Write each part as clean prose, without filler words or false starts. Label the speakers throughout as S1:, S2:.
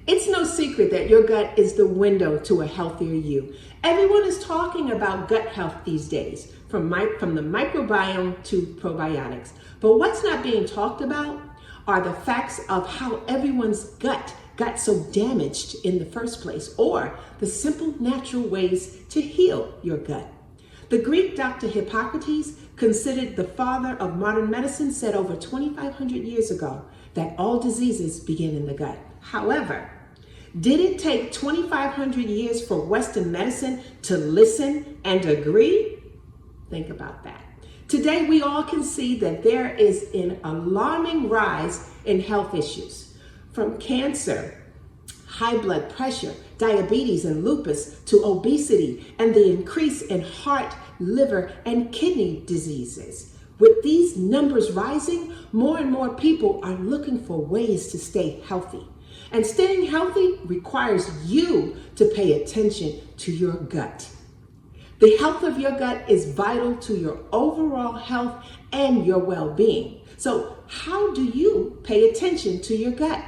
S1: It's no secret that your gut is the window to a healthier you. Everyone is talking about gut health these days, from the microbiome to probiotics. But what's not being talked about are the facts of how everyone's gut got so damaged in the first place, or the simple natural ways to heal your gut. The Greek doctor Hippocrates, considered the father of modern medicine, said over 2,500 years ago that all diseases begin in the gut. However, did it take 2,500 years for Western medicine to listen and agree? Think about that. Today, we all can see that there is an alarming rise in health issues, from cancer, high blood pressure, diabetes, and lupus, to obesity and the increase in heart, liver, and kidney diseases. With these numbers rising, more and more people are looking for ways to stay healthy. And staying healthy requires you to pay attention to your gut. The health of your gut is vital to your overall health and your well-being. So how do you pay attention to your gut?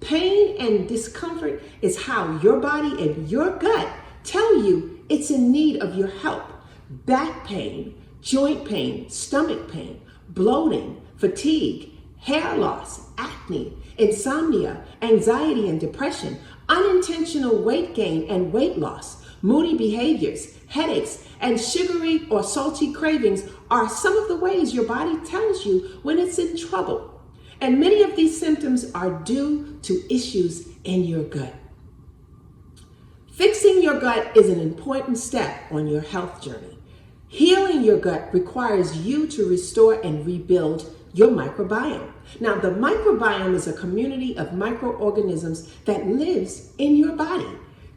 S1: Pain and discomfort is how your body and your gut tell you it's in need of your help. Back pain, joint pain, stomach pain, bloating, fatigue, hair loss, acne, insomnia, anxiety and depression, unintentional weight gain and weight loss, moody behaviors, headaches, and sugary or salty cravings are some of the ways your body tells you when it's in trouble. And many of these symptoms are due to issues in your gut. Fixing your gut is an important step on your health journey. Healing your gut requires you to restore and rebuild your microbiome. Now, the microbiome is a community of microorganisms that lives in your body.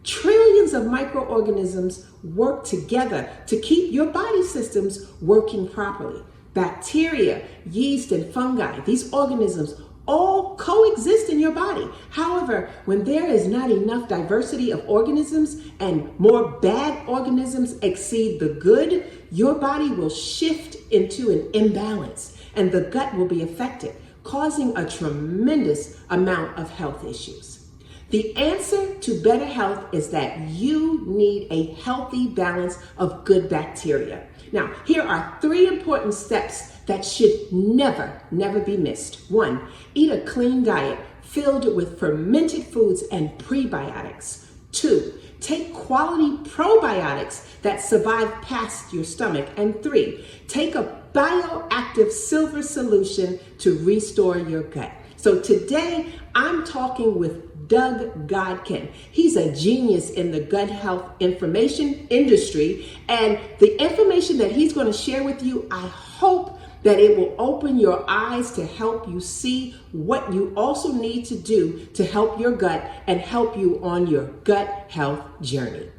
S1: Trillions of microorganisms work together to keep your body systems working properly. Bacteria, yeast, and fungi, these organisms all coexist in your body. However, when there is not enough diversity of organisms and more bad organisms exceed the good, your body will shift into an imbalance and the gut will be affected, causing a tremendous amount of health issues. The answer to better health is that you need a healthy balance of good bacteria. Now, here are 3 important steps that should never be missed. 1, eat a clean diet filled with fermented foods and prebiotics. 2, take quality probiotics that survive past your stomach. And 3, take a bioactive silver solution to restore your gut. So today, I'm talking with Doug Godkin. He's a genius in the gut health information industry, and the information that he's going to share with you, I hope that it will open your eyes to help you see what you also need to do to help your gut and help you on your gut health journey.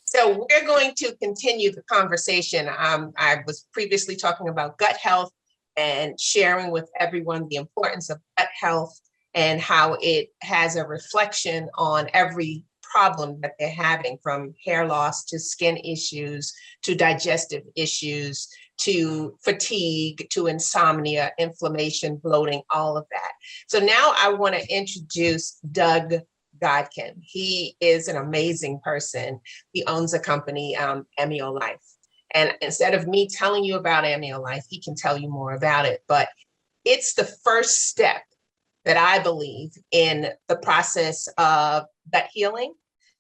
S1: So we're going to continue the conversation. I was previously talking about gut health and sharing with everyone the importance of gut health and how it has a reflection on every problem that they're having, from hair loss to skin issues, to digestive issues, to fatigue, to insomnia, inflammation, bloating, all of that. So now I want to introduce Doug Godkin. He is an amazing person. He owns a company, Amio Life. And instead of me telling you about Amio Life, he can tell you more about it. But it's the first step that I believe in the process of gut healing.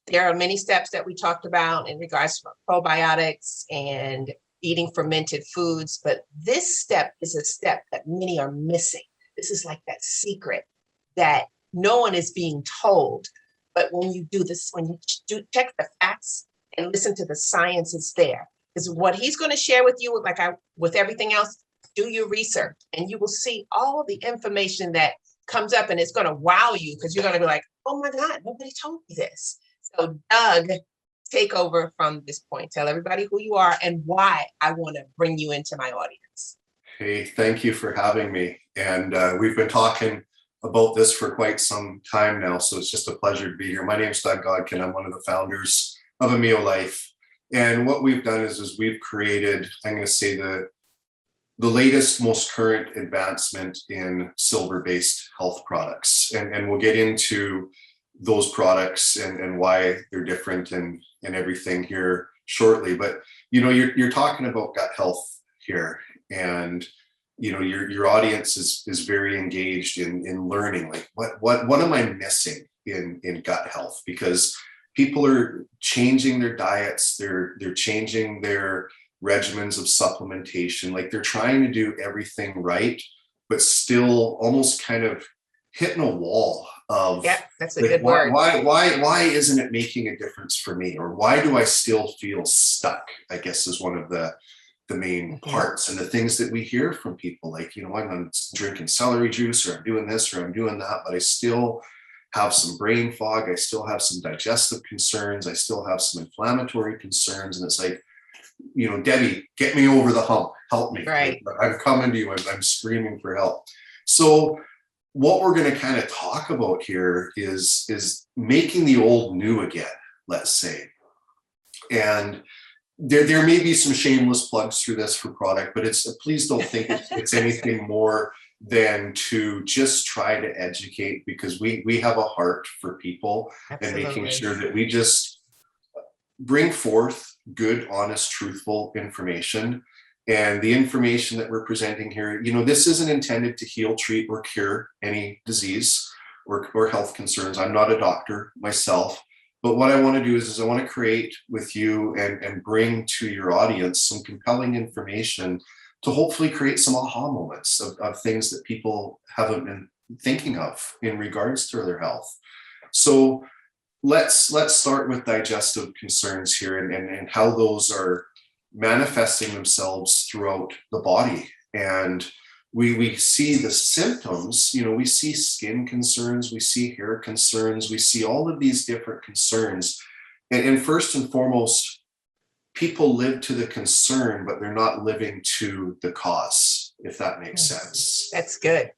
S1: There are many steps that we talked about in regards to probiotics and eating fermented foods, but this step is a step that many are missing. This is like that secret that no one is being told. But when you do this, when you check the facts and listen to the science, it's there. Because what he's going to share with you, with everything else, do your research and you will see all the information that comes up, and it's going to wow you because you're going to be like, oh my God, nobody told me this. So Doug, take over from this point. Tell everybody who you are and why I want to bring you into my audience.
S2: Hey, thank you for having me. And we've been talking about this for quite some time now, so it's just a pleasure to be here. My name is Doug Godkin. I'm one of the founders of Amio Life. And what we've done is we've created, I'm going to say, the latest, most current advancement in silver-based health products. And we'll get into those products and why they're different and everything here shortly. But, you're talking about gut health here, and, your audience is very engaged in learning, like, what am I missing in gut health? Because people are changing their diets, they're changing their regimens of supplementation, like they're trying to do everything right, but still almost kind of hitting a wall of,
S1: Yeah, that's a
S2: like,
S1: good word.
S2: why isn't it making a difference for me? Or why do I still feel stuck, I guess, is one of the main parts, and the things that we hear from people, like, I'm drinking celery juice, or I'm doing this, or I'm doing that, but I still have some brain fog, I still have some digestive concerns, I still have some inflammatory concerns. And it's like, Debbie, get me over the hump, help me.
S1: Right.
S2: Like, I'm coming to you, I'm screaming for help. So what we're going to kind of talk about here is making the old new again, let's say. And there may be some shameless plugs through this for product, but please don't think it's anything more than to just try to educate, because we have a heart for people. Absolutely. And making sure that we just bring forth good, honest, truthful information. And the information that we're presenting here, this isn't intended to heal, treat, or cure any disease or health concerns. I'm not a doctor myself. But what I want to do is I want to create with you and bring to your audience some compelling information to hopefully create some aha moments of things that people haven't been thinking of in regards to their health. So let's start with digestive concerns here and how those are manifesting themselves throughout the body. And we see the symptoms, we see skin concerns, we see hair concerns, we see all of these different concerns. And first and foremost, people live to the concern, but they're not living to the cause, if that makes sense.
S1: That's good.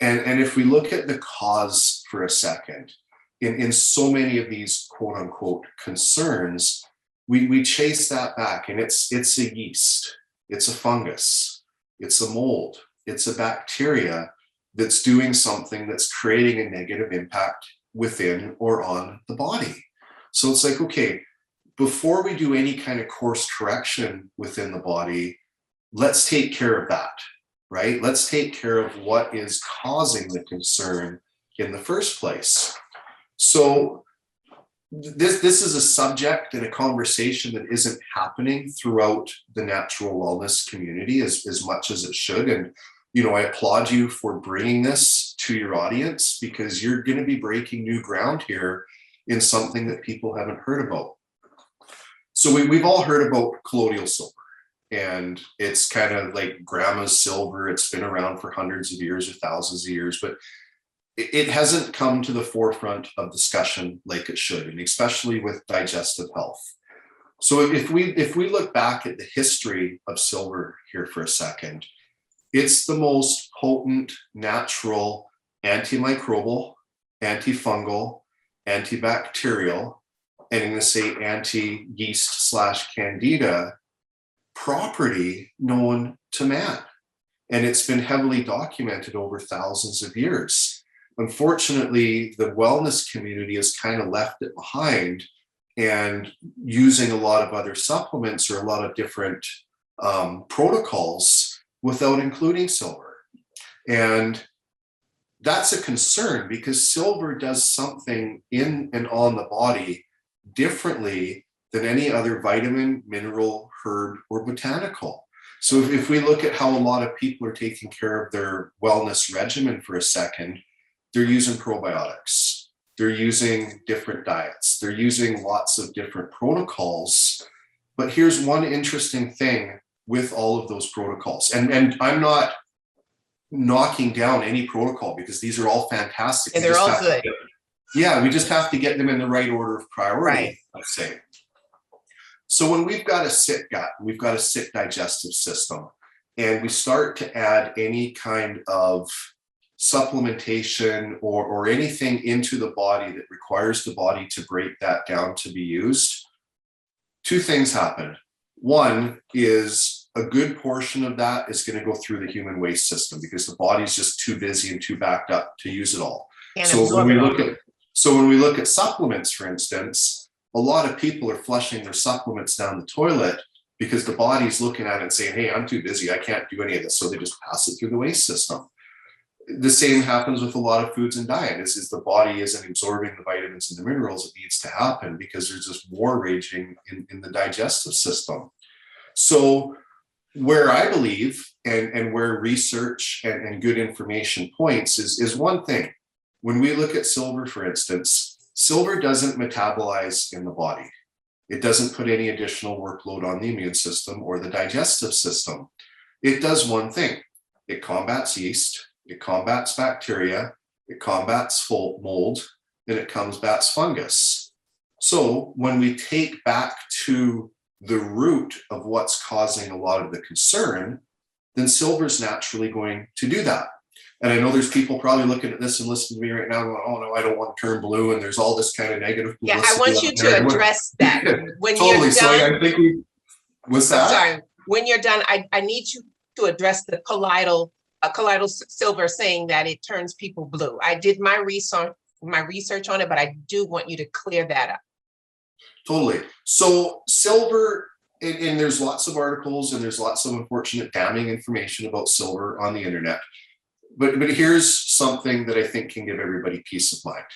S2: And if we look at the cause for a second, in so many of these quote unquote concerns, we chase that back, and it's a yeast, it's a fungus, it's a mold, it's a bacteria that's doing something that's creating a negative impact within or on the body. So it's like, okay, before we do any kind of course correction within the body, let's take care of that, right? Let's take care of what is causing the concern in the first place. So this is a subject and a conversation that isn't happening throughout the natural wellness community as much as it should. And, I applaud you for bringing this to your audience, because you're going to be breaking new ground here in something that people haven't heard about. So we've all heard about colloidal silver, and it's kind of like grandma's silver. It's been around for hundreds of years or thousands of years, but it hasn't come to the forefront of discussion like it should, and especially with digestive health. So if we look back at the history of silver here for a second, it's the most potent natural antimicrobial, antifungal, antibacterial, and I'm going to say anti-yeast / candida property known to man. And it's been heavily documented over thousands of years. Unfortunately, the wellness community has kind of left it behind and using a lot of other supplements or a lot of different protocols without including silver. And that's a concern, because silver does something in and on the body differently than any other vitamin, mineral, herb, or botanical. So if we look at how a lot of people are taking care of their wellness regimen for a second, they're using probiotics, they're using different diets, they're using lots of different protocols. But here's one interesting thing with all of those protocols. And I'm not knocking down any protocol, because these are all fantastic.
S1: And they're all good.
S2: We just have to get them in the right order of priority, right, let's say. So when we've got a sick gut, we've got a sick digestive system, and we start to add any kind of supplementation or anything into the body that requires the body to break that down to be used, two things happen. One is a good portion of that is going to go through the human waste system because the body's just too busy and too backed up to use it all.
S1: Can't
S2: So
S1: absorb
S2: when we
S1: it all.
S2: look at supplements, for instance, a lot of people are flushing their supplements down the toilet because the body's looking at it and saying, hey, I'm too busy, I can't do any of this. So they just pass it through the waste system. The same happens with a lot of foods and diet is the body isn't absorbing the vitamins and the minerals it needs to happen because there's this war raging in the digestive system. So where I believe and where research and good information points is one thing. When we look at silver, for instance, silver doesn't metabolize in the body. It doesn't put any additional workload on the immune system or the digestive system. It does one thing. It combats yeast, it combats bacteria, it combats mold, and it combats fungus. So when we take back to the root of what's causing a lot of the concern, then silver is naturally going to do that. And I know there's people probably looking at this and listening to me right now going, oh no, I don't want to turn blue. And there's all this kind of negative publicity.
S1: Yeah, I want you to address that. When
S2: totally.
S1: You're done,
S2: So I think what's that?
S1: Sorry. When you're done, I need you to address the colloidal silver saying that it turns people blue. I did my research on it, but I do want you to clear that up.
S2: Totally. So silver, and there's lots of articles and there's lots of unfortunate damning information about silver on the internet. But here's something that I think can give everybody peace of mind,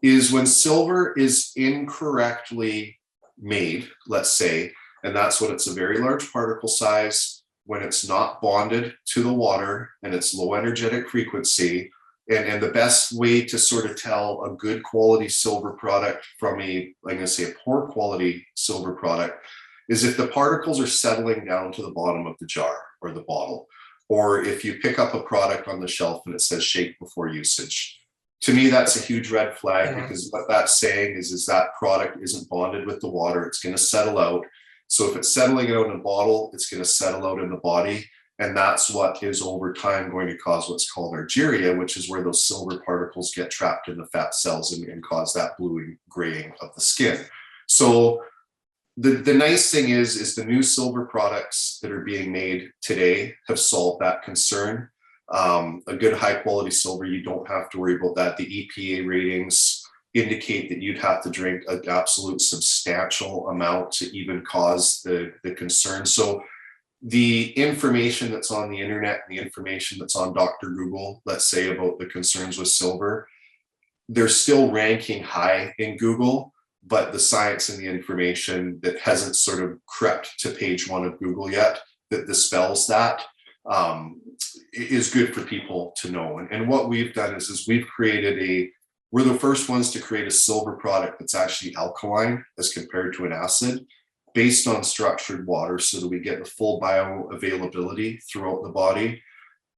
S2: is when silver is incorrectly made, let's say, and that's when it's a very large particle size, when it's not bonded to the water and it's low energetic frequency. And the best way to sort of tell a good quality silver product from a poor quality silver product is if the particles are settling down to the bottom of the jar or the bottle, or if you pick up a product on the shelf and it says shake before usage. To me, that's a huge red flag because what that's saying is that product isn't bonded with the water. It's going to settle out. So if it's settling out in a bottle, it's going to settle out in the body. And that's what is over time going to cause what's called argyria, which is where those silver particles get trapped in the fat cells and cause that bluing, graying of the skin. So the nice thing is the new silver products that are being made today have solved that concern. A good high quality silver, you don't have to worry about that. The EPA ratings indicate that you'd have to drink an absolute substantial amount to even cause the concern. So the information that's on the internet and the information that's on Dr. Google, let's say, about the concerns with silver, they're still ranking high in Google, but the science and the information that hasn't sort of crept to page one of Google yet that dispels that is good for people to know. And what we've done is we've created we're the first ones to create a silver product that's actually alkaline as compared to an acid, based on structured water, so that we get the full bioavailability throughout the body,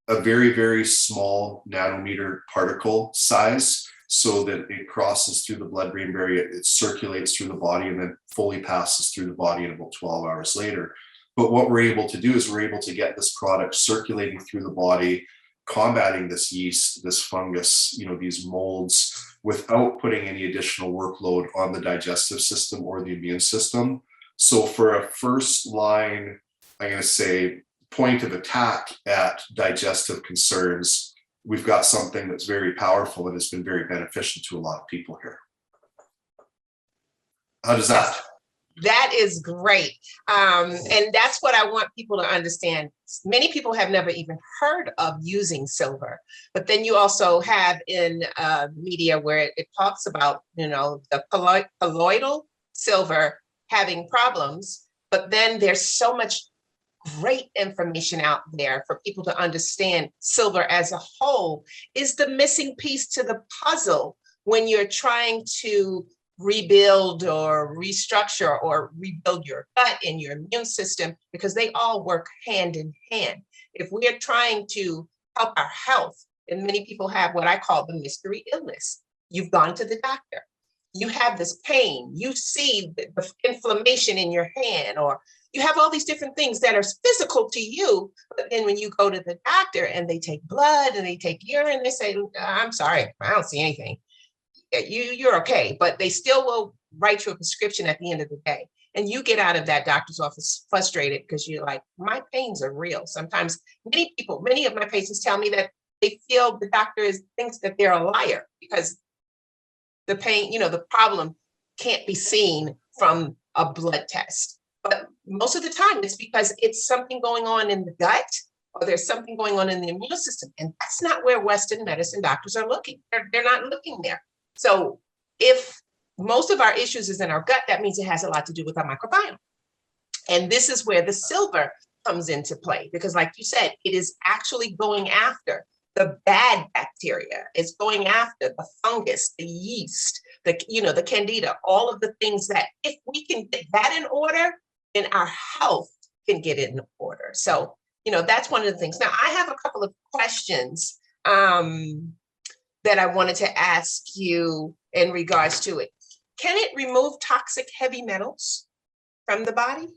S2: a very, very small nanometer particle size, so that it crosses through the blood-brain barrier, it circulates through the body, and then fully passes through the body in about 12 hours later. But what we're able to do is we're able to get this product circulating through the body, combating this yeast, this fungus, these molds, without putting any additional workload on the digestive system or the immune system. So for a first line, I'm going to say, point of attack at digestive concerns, we've got something that's very powerful and has been very beneficial to a lot of people here. How does that?
S1: That is great. And that's what I want people to understand. Many people have never even heard of using silver, but then you also have in media where it talks about, the colloidal silver having problems, but then there's so much great information out there for people to understand silver as a whole is the missing piece to the puzzle when you're trying to rebuild or restructure or rebuild your gut and your immune system, because they all work hand in hand. If we are trying to help our health, and many people have what I call the mystery illness. You've gone to the doctor. You have this pain. You see the inflammation in your hand, or you have all these different things that are physical to you. But then when you go to the doctor and they take blood and they take urine, they say, I'm sorry, I don't see anything. You're okay, but they still will write you a prescription at the end of the day. And you get out of that doctor's office frustrated because you're like, my pains are real. Sometimes many of my patients tell me that they feel the doctor thinks that they're a liar because the pain, the problem can't be seen from a blood test. But most of the time it's because it's something going on in the gut or there's something going on in the immune system. And that's not where Western medicine doctors are looking. They're not looking there. So if most of our issues is in our gut, that means it has a lot to do with our microbiome. And this is where the silver comes into play, because like you said, it is actually going after the bad bacteria. It's going after the fungus, the yeast, the candida, all of the things that if we can get that in order, then our health can get in order. So, that's one of the things. Now, I have a couple of questions that I wanted to ask you in regards to it. Can it remove toxic heavy metals from the body?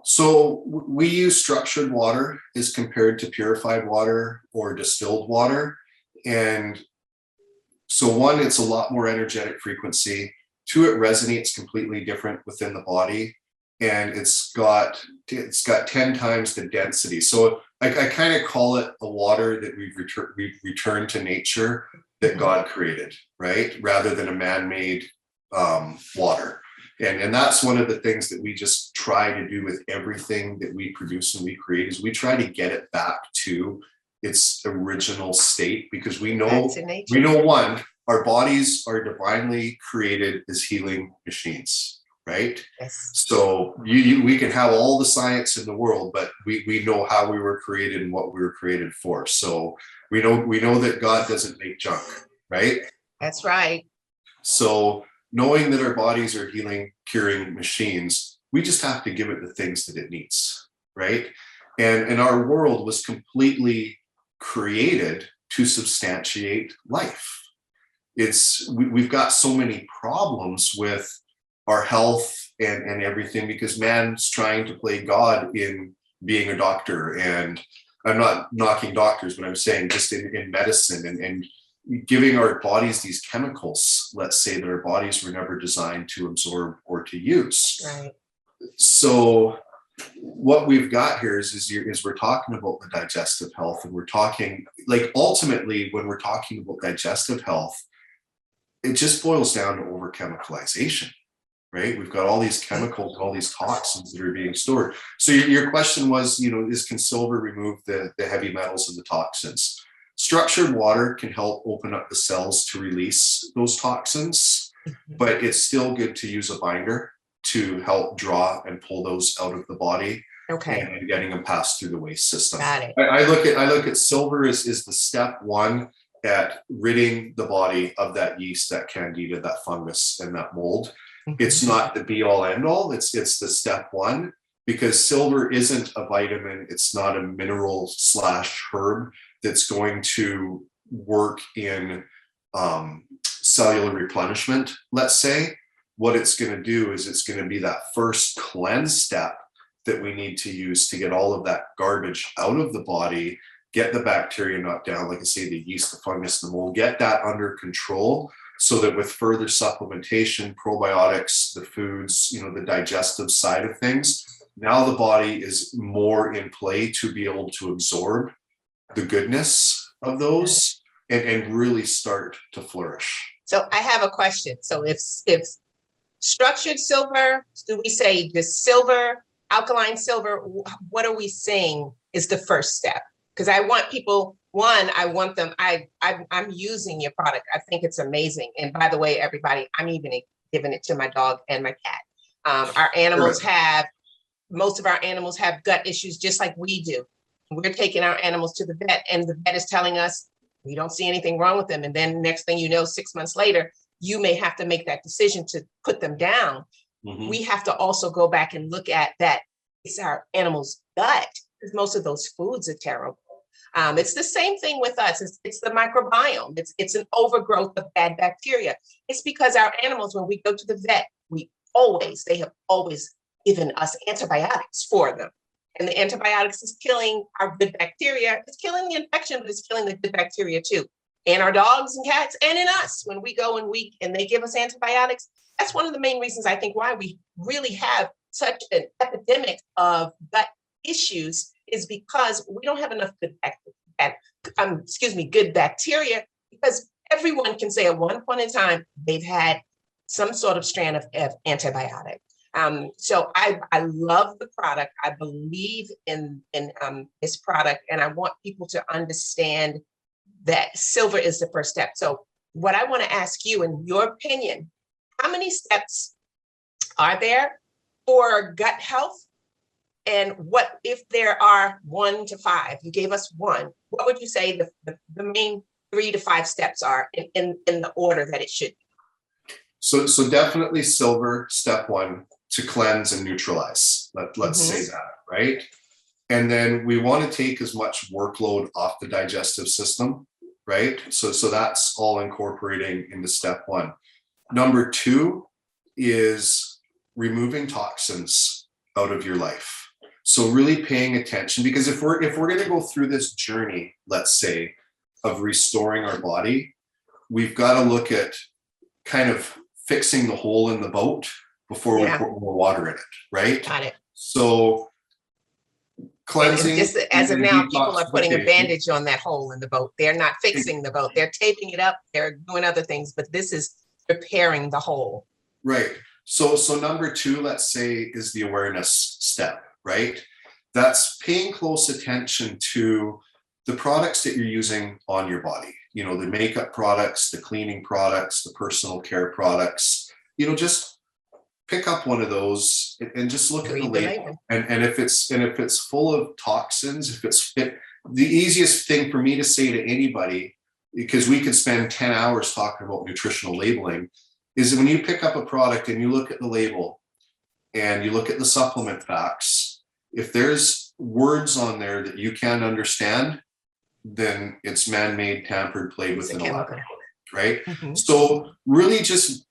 S2: So we use structured water as compared to purified water or distilled water. And so one, it's a lot more energetic frequency. Two, it resonates completely different within the body. And it's got 10 times the density. So I kind of call it the water that we've returned to nature that God created, right? Rather than a man-made water. And that's one of the things that we just try to do with everything that we produce and we create is we try to get it back to its original state, because we know one, our bodies are divinely created as healing machines, right?
S1: Yes.
S2: So we can have all the science in the world, but we know how we were created and what we were created for. So we know that God doesn't make junk, right?
S1: That's right.
S2: So knowing that our bodies are healing, curing machines, we just have to give it the things that it needs, right? And our world was completely created to substantiate life. We've got so many problems with our health and everything because man's trying to play God in being a doctor. And I'm not knocking doctors, but I'm saying just in medicine and giving our bodies these chemicals, let's say, that our bodies were never designed to absorb or to use.
S1: Right.
S2: So what we've got here is we're talking about the digestive health, and we're talking, like, ultimately when we're talking about digestive health, it just boils down to over-chemicalization, right? We've got all these chemicals, all these toxins that are being stored. So your question was, can silver remove the heavy metals and the toxins? Structured water can help open up the cells to release those toxins, but it's still good to use a binder to help draw and pull those out of the body.
S1: Okay.
S2: And getting them passed through the waste system.
S1: Got it.
S2: I look at silver as the step one at ridding the body of that yeast, that candida, that fungus, and that mold. It's not the be all end all. It's the step one, because silver isn't a vitamin. It's not a mineral / herb that's going to work in cellular replenishment, let's say. What it's going to do is it's going to be that first cleanse step that we need to use to get all of that garbage out of the body, get the bacteria knocked down, like I say, the yeast, the fungus, the mold, get that under control, so that with further supplementation, probiotics, the foods, the digestive side of things, now the body is more in play to be able to absorb the goodness of those and really start to flourish.
S1: So I have a question. So if structured silver, do we say just silver, alkaline silver? What are we saying is the first step? Because I want people, I'm using your product. I think it's amazing. And by the way, everybody, I'm even giving it to my dog and my cat. Our animals most of our animals have gut issues just like we do. We're taking our animals to the vet, and the vet is telling us we don't see anything wrong with them. And then next thing you know, 6 months later, you may have to make that decision to put them down. Mm-hmm. We have to also go back and look at that. It's our animal's gut, because most of those foods are terrible. It's the same thing with us. It's the microbiome. It's an overgrowth of bad bacteria. It's because our animals, when we go to the vet, they have always given us antibiotics for them. And the antibiotics is killing our good bacteria. It's killing the infection, but it's killing the good bacteria too. And our dogs and cats and in us, when we go and they give us antibiotics, that's one of the main reasons I think why we really have such an epidemic of gut issues is because we don't have enough good bacteria, because everyone can say at one point in time they've had some sort of strand of antibiotic. So I love the product. I believe in this product, and I want people to understand that silver is the first step. So what I want to ask you, in your opinion, how many steps are there for gut health? And what if there are 1 to 5? You gave us one. What would you say the main 3 to 5 steps are in the order that it should be?
S2: So definitely silver, step 1, to cleanse and neutralize. Let's say that, right? And then we want to take as much workload off the digestive system, right? So that's all incorporating into step 1. Number 2 is removing toxins out of your life. So really paying attention, because if we're going to go through this journey, let's say, of restoring our body, we've got to look at kind of fixing the hole in the boat before we put more water in it, right?
S1: Got it.
S2: So cleansing.
S1: And just as of now, people are putting a bandage on that hole in the boat. They're not fixing the boat. They're taping it up. They're doing other things, but this is repairing the hole.
S2: Right. So number 2, let's say, is the awareness step, right? That's paying close attention to the products that you're using on your body. You know, the makeup products, the cleaning products, the personal care products. You know, just pick up one of those and just look at the label. And if it's full of toxins, the easiest thing for me to say to anybody, because we could spend 10 hours talking about nutritional labeling, is when you pick up a product and you look at the label and you look at the supplement facts, if there's words on there that you can't understand, then it's man-made, tampered, played with in a laboratory, right? So really just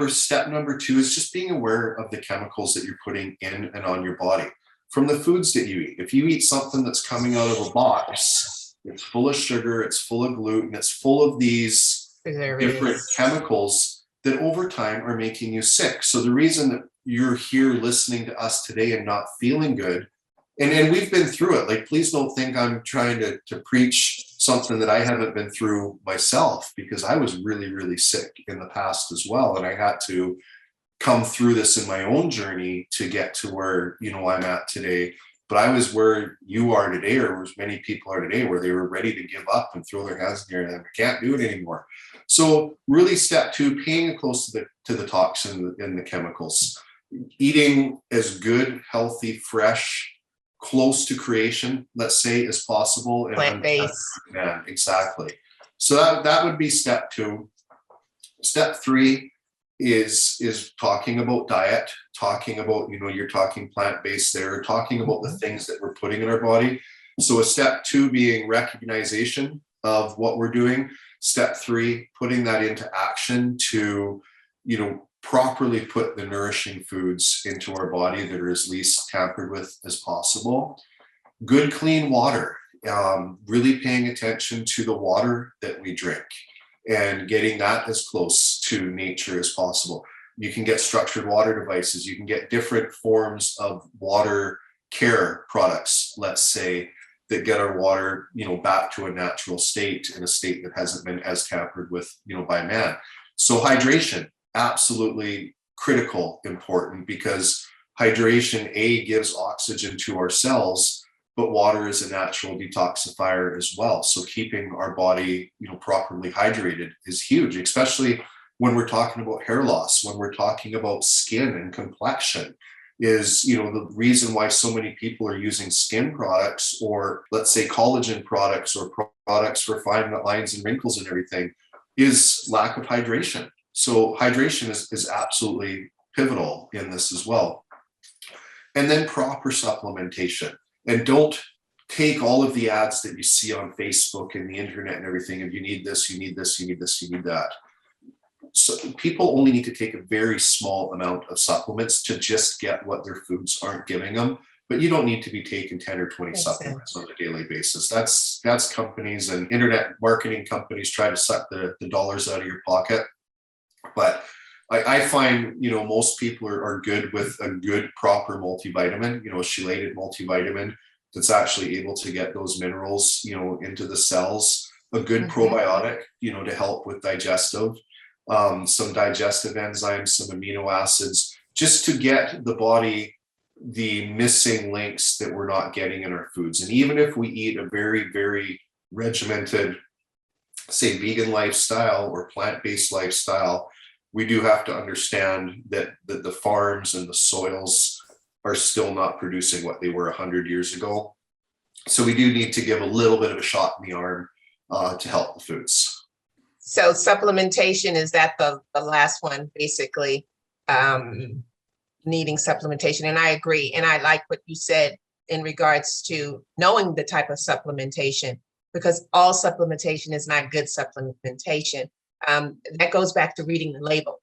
S2: step number 2 is just being aware of the chemicals that you're putting in and on your body. From the foods that you eat. If you eat something that's coming out of a box, it's full of sugar, it's full of gluten, it's full of these different chemicals that over time are making you sick. So the reason that you're here listening to us today and not feeling good, and we've been through it. Like, please don't think I'm trying to preach something that I haven't been through myself, because I was really, really sick in the past as well. And I had to come through this in my own journey to get to where, you know, I'm at today. But I was where you are today, or as many people are today, where they were ready to give up and throw their hands in the air and I can't do it anymore. So really step 2, paying close to the toxin and the chemicals, eating as good, healthy, fresh, close to creation, let's say, as possible.
S1: Plant-based.
S2: Yeah, exactly. So that would be step 2. Step 3 is talking about diet, talking about, you know, you're talking plant-based there, talking about the things that we're putting in our body. So a step 2 being recognition of what we're doing. Step 3, putting that into action to, you know, properly put the nourishing foods into our body that are as least tampered with as possible. Good, clean water, really paying attention to the water that we drink and getting that as close to nature as possible. You can get structured water devices. You can get different forms of water care products, let's say, that get our water, you know, back to a natural state, in a state that hasn't been as tampered with, you know, by man. So hydration, absolutely critical, important, because hydration, gives oxygen to our cells, but water is a natural detoxifier as well. So keeping our body, you know, properly hydrated is huge, especially when we're talking about hair loss, when we're talking about skin and complexion. Is, you know, the reason why so many people are using skin products, or let's say collagen products, or products for fine lines and wrinkles and everything, is lack of hydration. So hydration is absolutely pivotal in this as well. And then proper supplementation. And don't take all of the ads that you see on Facebook and the internet and everything, if you need this, you need this, you need this, you need that. So people only need to take a very small amount of supplements to just get what their foods aren't giving them. But you don't need to be taking 10 or 20 supplements on a daily basis. That's companies and internet marketing companies try to suck the dollars out of your pocket. But I I find, most people are good with a good proper multivitamin, a chelated multivitamin that's actually able to get those minerals, into the cells, a good probiotic, to help with digestive, some digestive enzymes, some amino acids, just to get the body the missing links that we're not getting in our foods. And even if we eat a very, very regimented, say, vegan lifestyle or plant-based lifestyle, we do have to understand that the farms and the soils are still not producing what they were 100 years ago. So we do need to give a little bit of a shot in the arm to help the foods.
S3: So supplementation, is that the last one, basically, needing supplementation? And I agree. And I like what you said in regards to knowing the type of supplementation, because all supplementation is not good supplementation. That goes back to reading the label,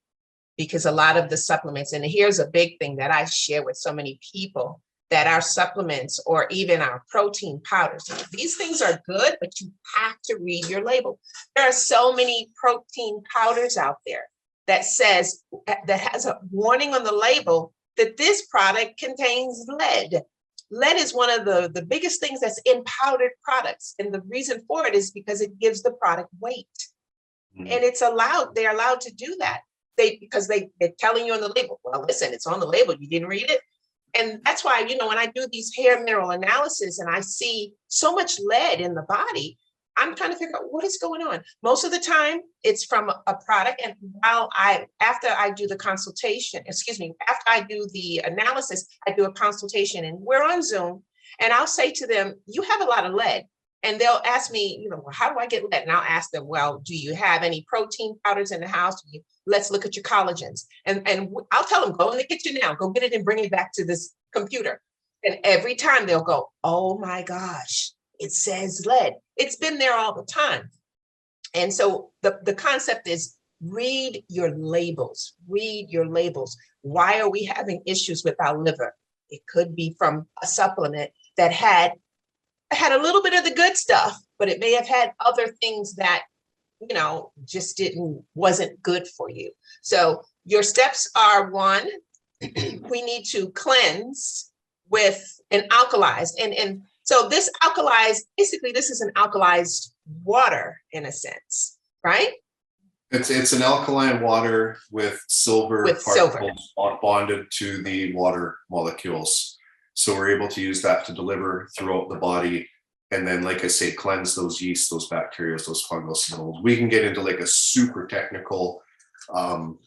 S3: because a lot of the supplements, and here's a big thing that I share with so many people, that our supplements or even our protein powders, these things are good, but you have to read your label. There are so many protein powders out there that has a warning on the label that this product contains lead. Lead is one of the biggest things that's in powdered products. And the reason for it is because it gives the product weight. And they're allowed to do that. Because they're telling you on the label, well, listen, it's on the label, you didn't read it. And that's why, when I do these hair mineral analysis and I see so much lead in the body, I'm trying to figure out what is going on. Most of the time it's from a product. And after I do the consultation, after I do the analysis, I do a consultation, and we're on Zoom, and I'll say to them, you have a lot of lead. And they'll ask me, well, how do I get lead? And I'll ask them, well, do you have any protein powders in the house? Let's look at your collagens. And I'll tell them, go in the kitchen now, go get it and bring it back to this computer. And every time they'll go, oh my gosh, it says lead. It's been there all the time. And so the concept is read your labels, read your labels. Why are we having issues with our liver? It could be from a supplement that had a little bit of the good stuff, but it may have had other things that, just wasn't good for you. So your steps are: 1, we need to cleanse with an alkalized. And so this alkalized, basically this is an alkalized water in a sense, right?
S2: It's an alkaline water with silver particles bonded to the water molecules. So we're able to use that to deliver throughout the body. And then, like I say, cleanse those yeast, those bacteria, those fungal molds. We can get into like a super technical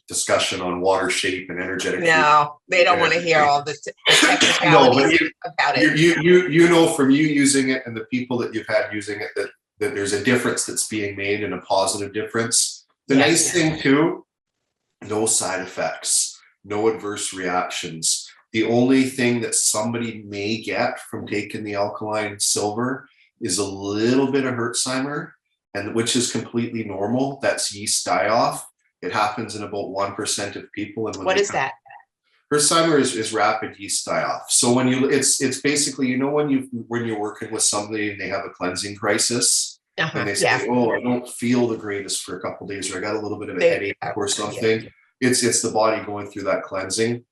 S2: discussion on water shape and energetic.
S3: No, they don't want to hear all the technicalities about it.
S2: You from you using it and the people that you've had using it that there's a difference that's being made, and a positive difference. The nice thing too, no side effects, no adverse reactions. The only thing that somebody may get from taking the alkaline silver is a little bit of Herxheimer, and which is completely normal. That's yeast die-off. It happens in about 1% of people. And
S3: what is that?
S2: Herxheimer is rapid yeast die-off. So when it's basically, when you're working with somebody and they have a cleansing crisis, and they say, oh, I don't feel the greatest for a couple of days, or I got a little bit of a headache or something. It's the body going through that cleansing.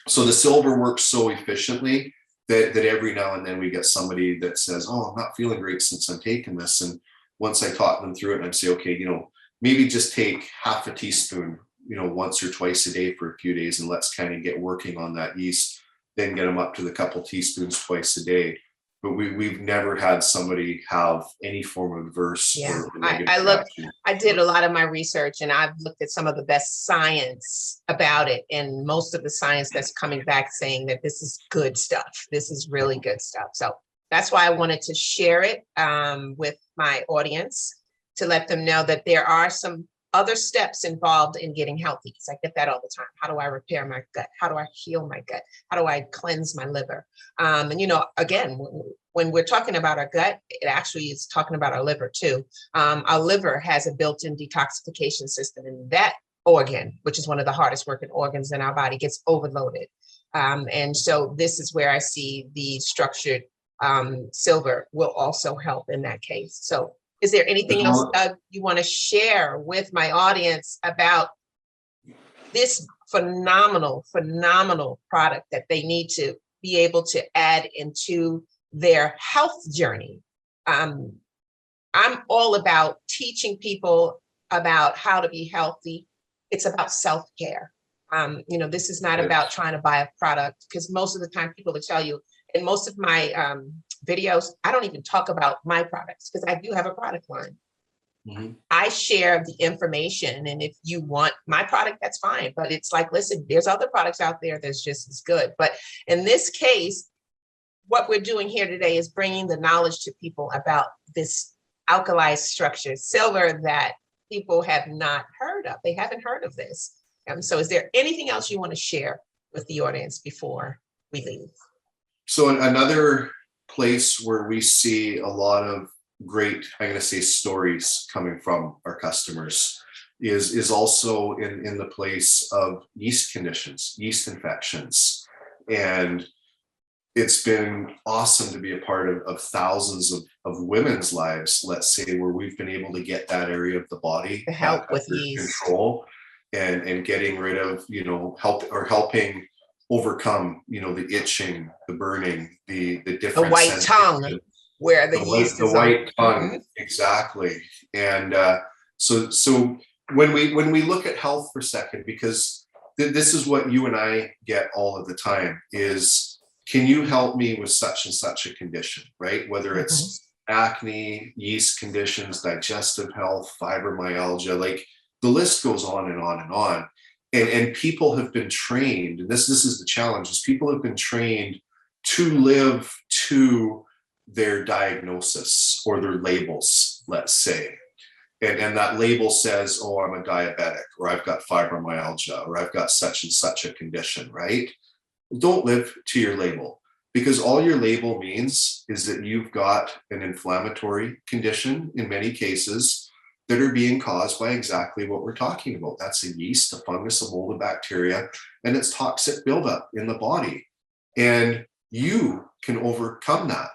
S2: So the silver works so efficiently that every now and then we get somebody that says, oh, I'm not feeling great since I'm taking this. And once I talk them through it, and I say, okay, maybe just take half a teaspoon, once or twice a day for a few days, and let's kind of get working on that yeast, then get them up to the couple teaspoons twice a day. But we've never had somebody have any form of adverse or negative reaction.
S3: I did a lot of my research, and I've looked at some of the best science about it, and most of the science that's coming back saying that this is good stuff. This is really good stuff. So that's why I wanted to share it with my audience, to let them know that there are some other steps involved in getting healthy. Because I get that all the time. How do I repair my gut? How do I heal my gut? How do I cleanse my liver? And again, when we're talking about our gut, it actually is talking about our liver too. Our liver has a built-in detoxification system, and that organ, which is one of the hardest working organs in our body, gets overloaded. And so this is where I see the structured silver will also help in that case. So is there anything else you want to share with my audience about this phenomenal product that they need to be able to add into their health journey. I'm all about teaching people about how to be healthy. It's about self-care. This is not about trying to buy a product, because most of the time people will tell you, in most of my videos, I don't even talk about my products because I do have a product line. Mm-hmm. I share the information, and if you want my product, that's fine. But it's like, listen, there's other products out there that's just as good. But in this case, what we're doing here today is bringing the knowledge to people about this alkalized structure, silver, that people have not heard of. They haven't heard of this. So is there anything else you want to share with the audience before we leave?
S2: So another place where we see a lot of great, I'm going to say, stories coming from our customers is also in the place of yeast conditions, yeast infections. And it's been awesome to be a part of thousands of women's lives, let's say, where we've been able to get that area of the body
S3: to help with yeast
S2: control and getting rid of, helping overcome, the itching, the burning, the different,
S3: the white tongue, where the yeast is
S2: the white tongue.
S3: Mm-hmm.
S2: Exactly. And so when we look at health for a second, because this is what you and I get all of the time, is, can you help me with such and such a condition, right? Whether it's acne, yeast conditions, digestive health, fibromyalgia, like the list goes on and on and on. And people have been trained, and this is the challenge, is people have been trained to live to their diagnosis or their labels, let's say. And that label says, oh, I'm a diabetic, or I've got fibromyalgia, or I've got such and such a condition, right? Don't live to your label, because all your label means is that you've got an inflammatory condition in many cases that are being caused by exactly what we're talking about. That's a yeast, a fungus, a mold, a bacteria, and it's toxic buildup in the body. And you can overcome that.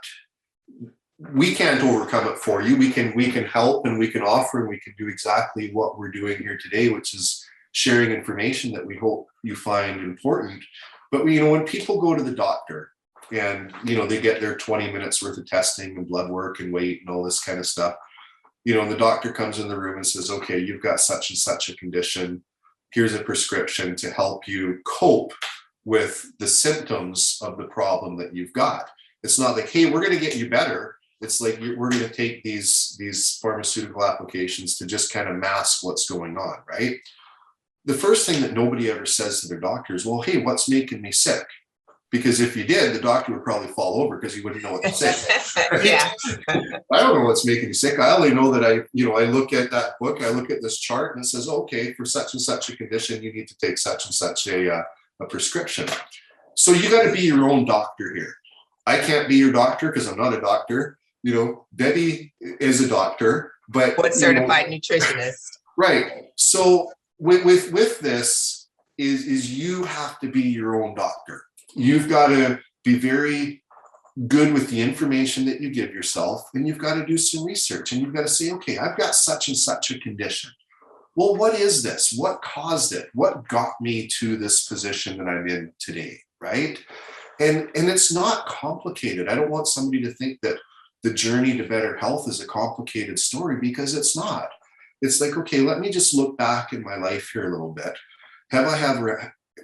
S2: We can't overcome it for you. We can help, and we can offer, and we can do exactly what we're doing here today, which is sharing information that we hope you find important. But when people go to the doctor and they get their 20 minutes worth of testing and blood work and weight and all this kind of stuff, and the doctor comes in the room and says, okay, you've got such and such a condition. Here's a prescription to help you cope with the symptoms of the problem that you've got. It's not like, hey, we're going to get you better. It's like, we're going to take these pharmaceutical applications to just kind of mask what's going on, right? The first thing that nobody ever says to their doctor is, well, hey, what's making me sick? Because if you did, the doctor would probably fall over because he wouldn't know what to say. Right?
S3: Yeah.
S2: I don't know what's making you sick. I only know that I look at that book, I look at this chart, and it says, okay, for such and such a condition, you need to take such and such a prescription. So you got to be your own doctor here. I can't be your doctor because I'm not a doctor. Debbie is a doctor, but
S3: what certified nutritionist.
S2: Right. So with this is you have to be your own doctor. You've got to be very good with the information that you give yourself, and you've got to do some research, and you've got to say, okay, I've got such and such a condition. Well, what is this? What caused it? What got me to this position that I'm in today, right? And it's not complicated. I don't want somebody to think that the journey to better health is a complicated story, because it's not. It's like, okay, let me just look back in my life here a little bit. Have I had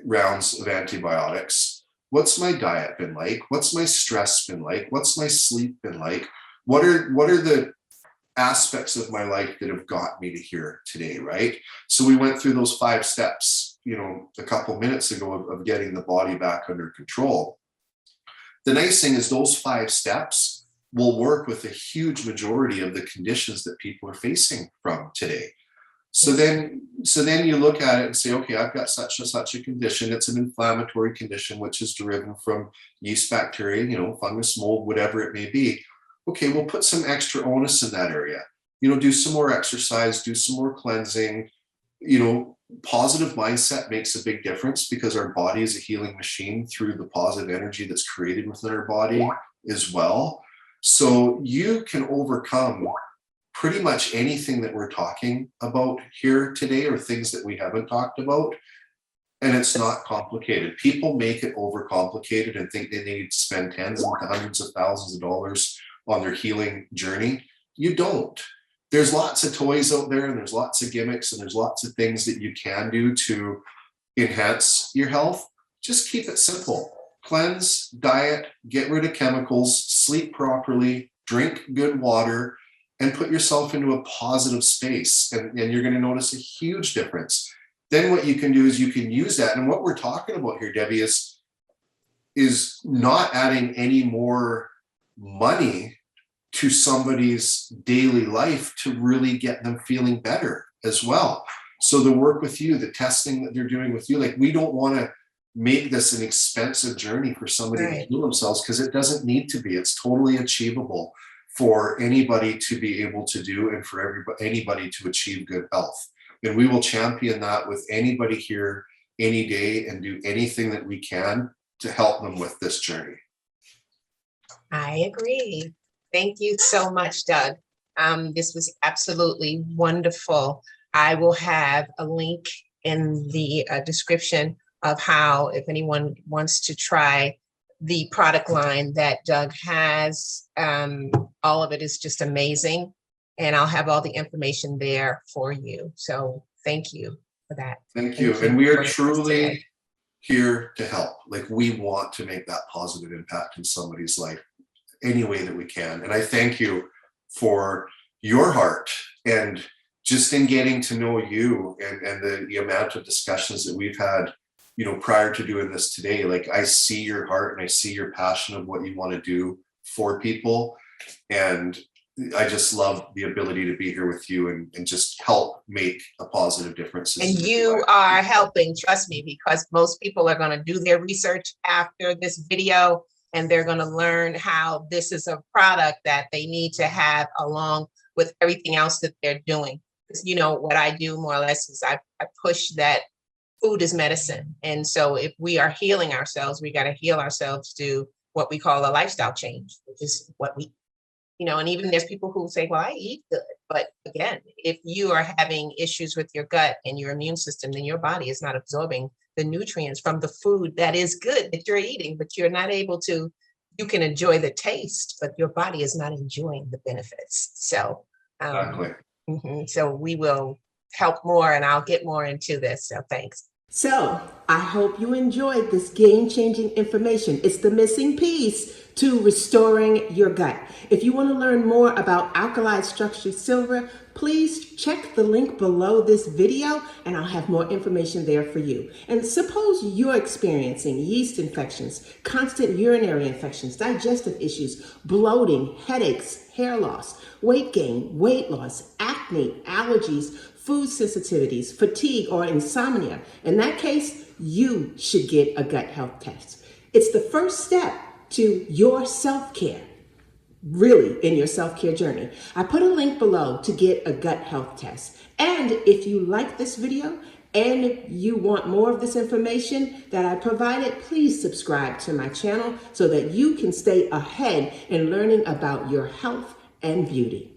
S2: rounds of antibiotics? What's my diet been like? What's my stress been like? What's my sleep been like? What are the aspects of my life that have got me to here today, right? So we went through those 5 steps, a couple minutes ago of getting the body back under control. The nice thing is those 5 steps will work with a huge majority of the conditions that people are facing from today. So then you look at it and say, okay, I've got such and such a condition. It's an inflammatory condition, which is derived from yeast, bacteria, fungus, mold, whatever it may be. Okay, we'll put some extra onus in that area. Do some more exercise, do some more cleansing. Positive mindset makes a big difference, because our body is a healing machine through the positive energy that's created within our body as well. So you can overcome pretty much anything that we're talking about here today, or things that we haven't talked about, And it's not complicated. People make it overcomplicated and think they need to spend tens and hundreds of thousands of dollars on their healing journey. You don't. There's lots of toys out there, and there's lots of gimmicks, and there's lots of things that you can do to enhance your health. Just keep it simple. Cleanse, diet, get rid of chemicals, sleep properly, drink good water, and put yourself into a positive space. And you're going to notice a huge difference. Then what you can do is you can use that. And what we're talking about here, Debbie, is not adding any more money to somebody's daily life to really get them feeling better as well. So the work with you, the testing that they're doing with you, like, we don't want to make this an expensive journey for somebody to heal themselves, because it doesn't need to be. It's totally achievable for anybody to be able to do, and for anybody to achieve good health. And we will champion that with anybody here any day, and do anything that we can to help them with this journey.
S3: I agree. Thank you so much, Doug. This was absolutely wonderful. I will have a link in the description of how, if anyone wants to try the product line that Doug has, all of it is just amazing. And I'll have all the information there for you. So thank you for that.
S2: Thank you. And we are truly here to help. Like, we want to make that positive impact in somebody's life any way that we can. And I thank you for your heart, and just in getting to know you, and the amount of discussions that we've had, prior to doing this today. Like, I see your heart, and I see your passion of what you want to do for people. And I just love the ability to be here with you and just help make a positive difference.
S3: And you are helping, trust me, because most people are going to do their research after this video, and they're going to learn how this is a product that they need to have along with everything else that they're doing. Because, what I do more or less is I push that food is medicine. And so if we are healing ourselves, we got to heal ourselves to what we call a lifestyle change, which is what we, and even there's people who say, well, I eat good. But again, if you are having issues with your gut and your immune system, then your body is not absorbing the nutrients from the food that is good that you're eating, but you're not able to, you can enjoy the taste, but your body is not enjoying the benefits. So,
S2: Exactly.
S3: So we will help more, and I'll get more into this. So thanks.
S1: So I hope you enjoyed this game-changing information. It's the missing piece to restoring your gut. If you want to learn more about alkali structured silver, please check the link below this video, and I'll have more information there for you. And suppose you're experiencing yeast infections, constant urinary infections, digestive issues, bloating, headaches, hair loss, weight gain, weight loss, acne, allergies, food sensitivities, fatigue, or insomnia. In that case, you should get a gut health test. It's the first step to your self-care, really, in your self-care journey. I put a link below to get a gut health test. And if you like this video and you want more of this information that I provided, please subscribe to my channel so that you can stay ahead in learning about your health and beauty.